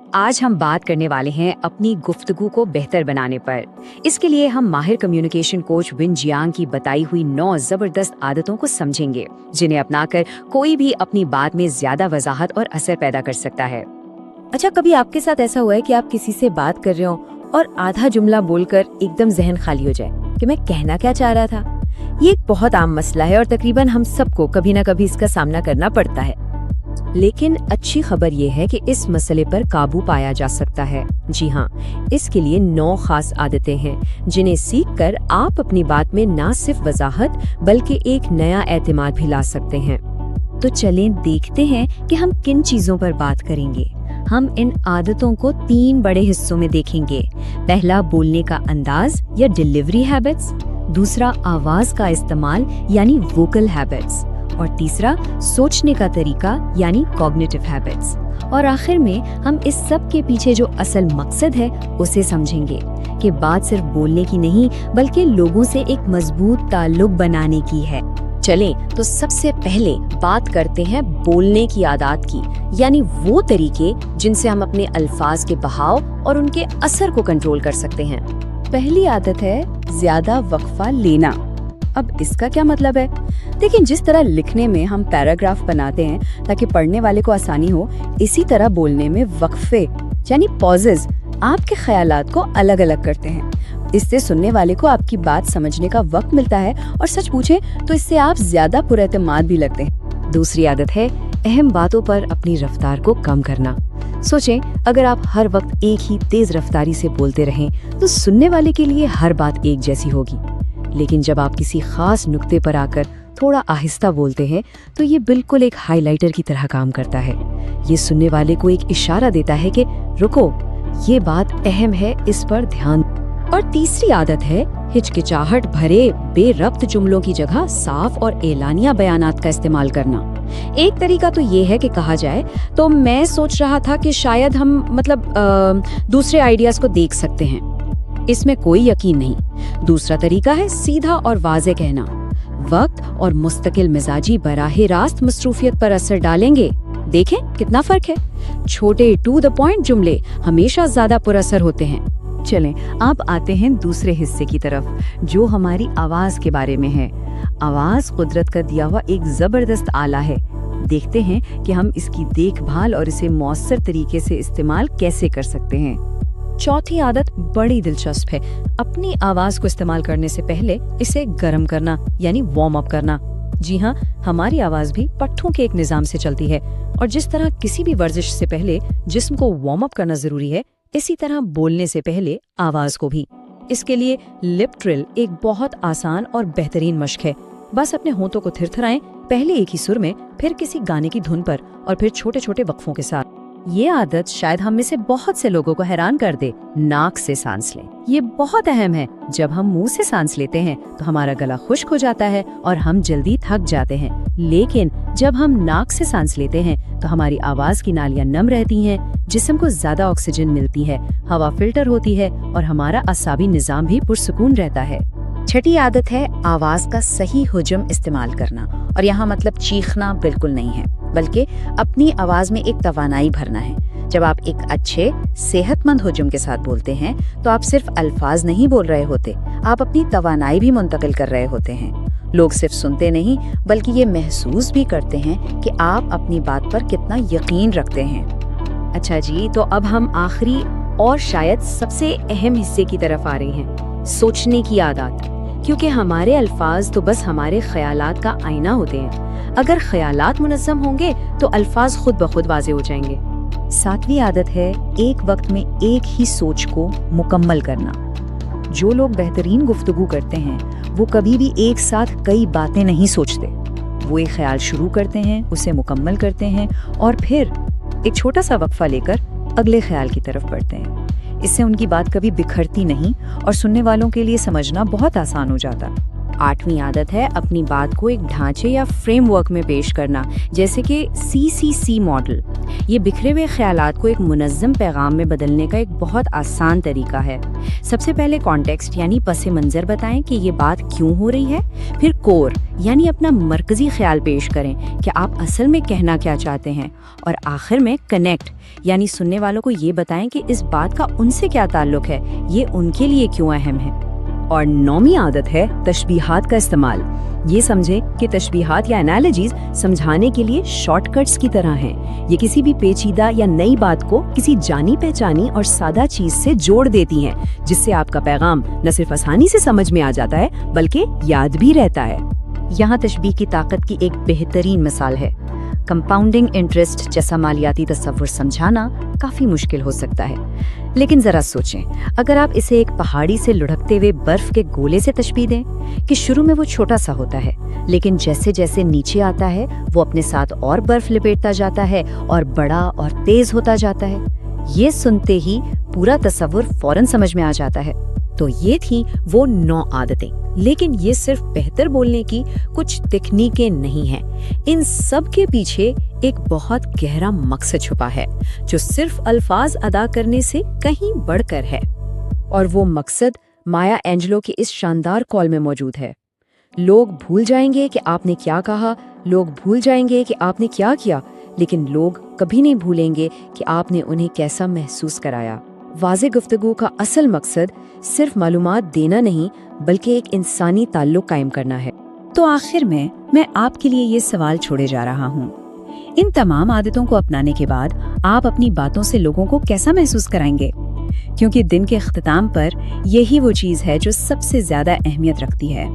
आज हम बात करने वाले हैं अपनी गुफ्तगू को बेहतर बनाने पर। इसके लिए हम माहिर कम्युनिकेशन कोच विन जियांग की बताई हुई 9 जबरदस्त आदतों को समझेंगे, जिन्हें अपनाकर कोई भी अपनी बात में ज्यादा वजाहत और असर पैदा कर सकता है। अच्छा, कभी आपके साथ ऐसा हुआ है कि आप किसी से बात कर रहे हो और आधा जुमला बोलकर एकदम जहन खाली हो जाए कि मैं कहना क्या चाह रहा था? ये एक बहुत आम मसला है और तकरीबन हम सबको कभी ना कभी इसका सामना करना पड़ता है। लेकिन अच्छी खबर ये है कि इस मसले पर काबू पाया जा सकता है। जी हाँ, इसके लिए 9 खास आदतें हैं जिन्हें सीखकर आप अपनी बात में ना सिर्फ वजाहत बल्कि एक नया एतमाद भी ला सकते हैं। तो चलें देखते हैं कि हम किन चीजों पर बात करेंगे। हम इन आदतों को 3 बड़े हिस्सों में देखेंगे। पहला, बोलने का अंदाज या डिलीवरी हैबिट्स। दूसरा, आवाज का इस्तेमाल यानी वोकल हैबिट्स। और तीसरा, सोचने का तरीका यानी कॉग्निटिव हैबिट्स। और आखिर में हम इस सब के पीछे जो असल मकसद है उसे समझेंगे कि बात सिर्फ बोलने की नहीं बल्कि लोगों से एक मजबूत ताल्लुक बनाने की है। चलें तो सबसे पहले बात करते हैं बोलने की आदत की, यानी वो तरीके जिनसे हम अपने अल्फाज के बहाव और उनके असर को कंट्रोल कर सकते हैं। पहली आदत है ज्यादा वक्फा लेना। अब इसका क्या मतलब है? देखिए, जिस तरह लिखने में हम पैराग्राफ बनाते हैं ताकि पढ़ने वाले को आसानी हो, इसी तरह बोलने में वक्फे यानी पॉजेज आपके ख्यालात को अलग अलग करते हैं। इससे सुनने वाले को आपकी बात समझने का वक्त मिलता है और सच पूछे तो इससे आप ज्यादा पुरएतमाद भी लगते हैं। दूसरी आदत है अहम बातों पर अपनी रफ्तार को कम करना। सोचें, अगर आप हर वक्त एक ही तेज रफ्तारी से बोलते रहें तो सुनने वाले के लिए हर बात एक जैसी होगी। लेकिन जब आप किसी खास नुक्ते पर आकर थोड़ा आहिस्ता बोलते हैं तो ये बिल्कुल एक हाइलाइटर की तरह काम करता है। ये सुनने वाले को एक इशारा देता है कि रुको, ये बात अहम है, इस पर ध्यान। और तीसरी आदत है हिचकिचाहट भरे बेरब्त जुमलों की जगह साफ और एलानिया बयानात का इस्तेमाल करना। एक तरीका तो ये है कि कहा जाए तो मैं सोच रहा था कि शायद हम दूसरे आइडियाज को देख सकते हैं। इसमें कोई यकीन नहीं। दूसरा तरीका है सीधा और वाज़ेह कहना। वक्त और मुस्तकिल मिजाजी बराहे रास्त मसरूफियत पर असर डालेंगे। देखें कितना फर्क है। छोटे टू द पॉइंट जुमले हमेशा ज्यादा पुरअसर होते हैं। चलें, अब आते हैं दूसरे हिस्से की तरफ, जो हमारी आवाज के बारे में है। आवाज कुदरत का दिया हुआ एक जबरदस्त आला है। देखते हैं कि हम इसकी देखभाल और इसे मौसर तरीके से इस्तेमाल कैसे कर सकते हैं। चौथी आदत बड़ी दिलचस्प है। अपनी आवाज को इस्तेमाल करने से पहले इसे गर्म करना यानी वार्म अप करना। जी हाँ, हमारी आवाज भी पट्टों के एक निजाम से चलती है और जिस तरह किसी भी वर्जिश से पहले जिस्म को वार्म अप करना जरूरी है, इसी तरह बोलने से पहले आवाज को भी। इसके लिए लिप ट्रिल एक बहुत आसान और बेहतरीन मशक है। बस अपने होंठों को थिरथराएं, पहले एक ही सुर में, फिर किसी गाने की धुन पर और फिर छोटे छोटे वक्फों के साथ। ये आदत शायद हम में से बहुत से लोगों को हैरान कर दे। नाक से सांस लें, ये बहुत अहम है। जब हम मुंह से सांस लेते हैं तो हमारा गला खुश्क हो जाता है और हम जल्दी थक जाते हैं। लेकिन जब हम नाक से सांस लेते हैं तो हमारी आवाज की नालियां नम रहती हैं, जिस्म को ज्यादा ऑक्सीजन मिलती है, हवा फिल्टर होती है और हमारा असाबी निजाम भी पुरसुकून रहता है। छठी आदत है आवाज का सही हुज्म इस्तेमाल करना। और यहाँ मतलब चीखना बिल्कुल नहीं है, बल्कि अपनी आवाज में एक तवानाई भरना है। जब आप एक अच्छे सेहतमंद हुज्म के साथ बोलते हैं तो आप सिर्फ अल्फाज नहीं बोल रहे होते, आप अपनी तवानाई भी मुंतकिल कर रहे होते हैं। लोग सिर्फ सुनते नहीं बल्कि ये महसूस भी करते हैं कि आप अपनी बात पर कितना यकीन रखते हैं। अच्छा जी, तो अब हम आखिरी और शायद सबसे अहम हिस्से की तरफ आ रहे हैं, सोचने की आदत। क्योंकि हमारे अल्फाज तो बस हमारे ख्यालात का आईना होते हैं। अगर ख्यालात मुनज़्ज़म होंगे तो अल्फाज खुद ब खुद वाज़ेह हो जाएंगे। 7वीं आदत है एक वक्त में एक ही सोच को मुकम्मल करना। जो लोग बेहतरीन गुफ्तगू करते हैं वो कभी भी एक साथ कई बातें नहीं सोचते। वो एक ख्याल शुरू करते हैं, उसे मुकम्मल करते हैं और फिर एक छोटा सा वक्फा लेकर अगले ख्याल की तरफ बढ़ते हैं। इससे उनकी बात कभी बिखरती नहीं और सुनने वालों के लिए समझना बहुत आसान हो जाता। 8वीं आदत है अपनी बात को एक ढांचे या फ्रेम वर्क में पेश करना, जैसे कि CCC मॉडल। ये बिखरे हुए ख्यालात को एक मुनज़्ज़म पैगाम में बदलने का एक बहुत आसान तरीका है। सबसे पहले कॉन्टेक्स्ट यानी पस मंज़र बताएं कि ये बात क्यों हो रही है। फिर कोर यानी अपना मरकज़ी ख्याल पेश करें कि आप असल में कहना क्या चाहते हैं। और आखिर में कनेक्ट यानी सुनने वालों को ये बताएं कि इस बात का उनसे क्या ताल्लुक है, ये उनके लिए क्यों अहम है। और 9वीं आदत है तशबीहात का इस्तेमाल। ये समझें कि तशबीहात या एनालॉजीज समझाने के लिए शॉर्टकट्स की तरह हैं। ये किसी भी पेचीदा या नई बात को किसी जानी पहचानी और सादा चीज से जोड़ देती हैं, जिससे आपका पैगाम न सिर्फ आसानी से समझ में आ जाता है बल्कि याद भी रहता है। यहाँ तशबीह की ताकत की एक बेहतरीन मिसाल है। कंपाउंडिंग इंटरेस्ट जैसा मालियाती तस्वुर समझाना काफी मुश्किल हो सकता है, लेकिन जरा सोचें, अगर आप इसे एक पहाड़ी से लुढ़कते हुए बर्फ के गोले से तशबीह दें कि शुरू में वो छोटा सा होता है, लेकिन जैसे जैसे नीचे आता है वो अपने साथ और बर्फ लपेटता जाता है और बड़ा और तेज होता जाता है। ये सुनते ही पूरा तस्वुर फौरन समझ में आ जाता है। तो ये थी वो 9 आदतें, लेकिन ये सिर्फ बेहतर बोलने की कुछ तकनीकें नहीं हैं। इन सब के पीछे एक बहुत गहरा मकसद छुपा है, जो सिर्फ अल्फाज अदा करने से कहीं बढ़कर है। और वो मकसद माया एंजेलो की इस शानदार कॉल में मौजूद है। लोग भूल जाएंगे कि आपने क्या कहा, लोग भूल जाएंगे कि आपने क्या किया, लेकिन लोग कभी नहीं भूलेंगे कि आपने उन्हें कैसा महसूस कराया। वाज़े गुफ्तगू का असल मकसद सिर्फ मालूमात देना नहीं, बल्कि एक इंसानी ताल्लुक कायम करना है। तो आखिर में मैं आपके लिए ये सवाल छोड़े जा रहा हूँ, इन तमाम आदतों को अपनाने के बाद आप अपनी बातों से लोगों को कैसा महसूस कराएंगे? क्योंकि दिन के इख्तिताम पर यही वो चीज़ है जो सबसे ज्यादा अहमियत रखती है।